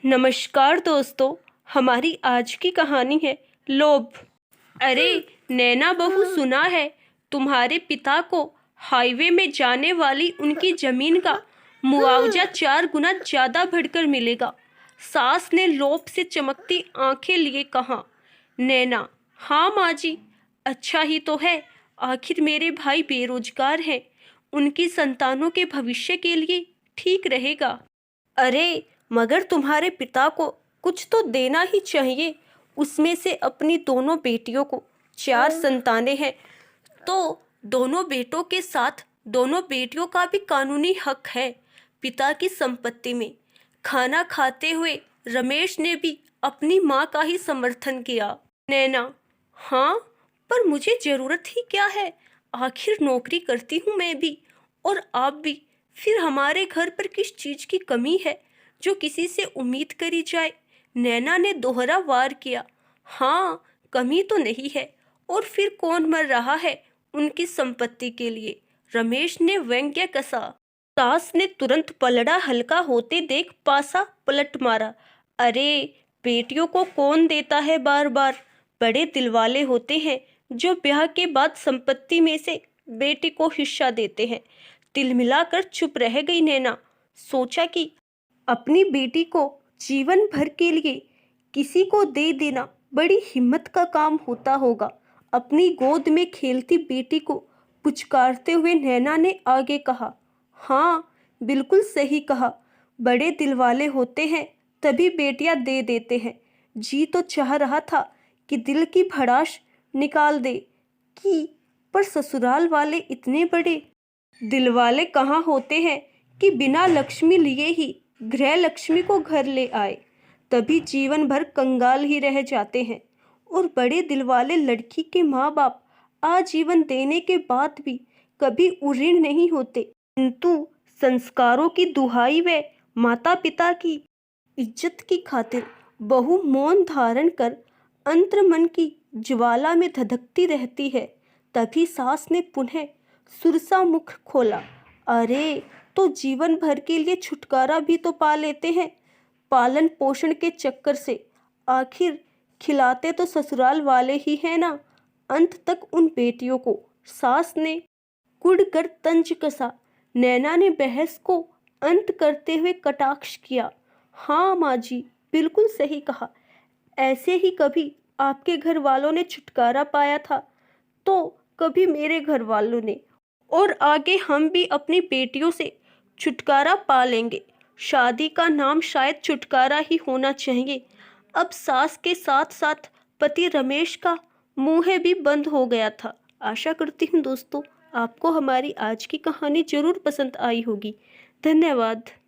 नमस्कार दोस्तों। हमारी आज की कहानी है लोभ। अरे नैना बहू, सुना है तुम्हारे पिता को हाईवे में जाने वाली उनकी जमीन का मुआवजा 4 गुना ज्यादा बढ़कर मिलेगा। सास ने लोभ से चमकती आंखें लिए कहा। नैना, हाँ माँ जी, अच्छा ही तो है। आखिर मेरे भाई बेरोजगार हैं, उनकी संतानों के भविष्य के लिए ठीक रहेगा। अरे मगर तुम्हारे पिता को कुछ तो देना ही चाहिए। उसमें से अपनी दोनों बेटियों को 4 संतानें हैं, तो दोनों बेटों के साथ दोनों बेटियों का भी कानूनी हक है पिता की संपत्ति में। खाना खाते हुए रमेश ने भी अपनी माँ का ही समर्थन किया। नैना, हाँ, पर मुझे जरूरत ही क्या है? आखिर नौकरी करती हूँ मैं भी और आप भी। फिर हमारे घर पर किस चीज की कमी है जो किसी से उम्मीद करी जाए? नैना ने दोहरा वार किया। हाँ, कमी तो नहीं है, और फिर कौन मर रहा है उनकी संपत्ति के लिए? रमेश ने व्यंग्य कसा। सास ने तुरंत पलड़ा हल्का होते देख पासा पलट मारा। अरे बेटियों को कौन देता है बार बार? बड़े दिलवाले होते हैं जो ब्याह के बाद संपत्ति में से बेटी को हिस्सा देते हैं। तिलमिलाकर चुप रह गई नैना। सोचा कि अपनी बेटी को जीवन भर के लिए किसी को दे देना बड़ी हिम्मत का काम होता होगा। अपनी गोद में खेलती बेटी को पुचकारते हुए नैना ने आगे कहा। हाँ, बिल्कुल सही कहा। बड़े दिलवाले होते हैं तभी बेटियां दे देते हैं। जी तो चाह रहा था कि दिल की भड़ास निकाल दे कि पर ससुराल वाले इतने बड़े दिलवाले कहाँ होते हैं कि बिना लक्ष्मी लिए ही गृह लक्ष्मी को घर ले आए, तभी जीवन भर कंगाल ही रह जाते हैं। और बड़े दिलवाले लड़की के माँ बाप आजीवन देने के बाद भी कभी उऋण नहीं होते, किंतु संस्कारों की दुहाई व माता पिता की इज्जत की खातिर बहु मौन धारण कर अंतर्मन की ज्वाला में धधकती रहती है। तभी सास ने पुनः सुरसा मुख खोला। अरे तो जीवन भर के लिए छुटकारा भी तो पा लेते हैं पालन पोषण के चक्कर से। आखिर खिलाते तो ससुराल वाले ही हैं ना। अंत तक उन बेटियों को सास ने कुढ़ कर तंज कसा। नैना ने बहस को अंत करते हुए कटाक्ष किया। हाँ माँ जी, बिल्कुल सही कहा। ऐसे ही कभी आपके घर वालों ने छुटकारा पाया था तो कभी मेरे घर वालों ने, और आगे हम भी अपनी बेटियों से छुटकारा पा लेंगे। शादी का नाम शायद छुटकारा ही होना चाहिए। अब सास के साथ साथ पति रमेश का मुंह भी बंद हो गया था। आशा करती हूँ दोस्तों आपको हमारी आज की कहानी जरूर पसंद आई होगी। धन्यवाद।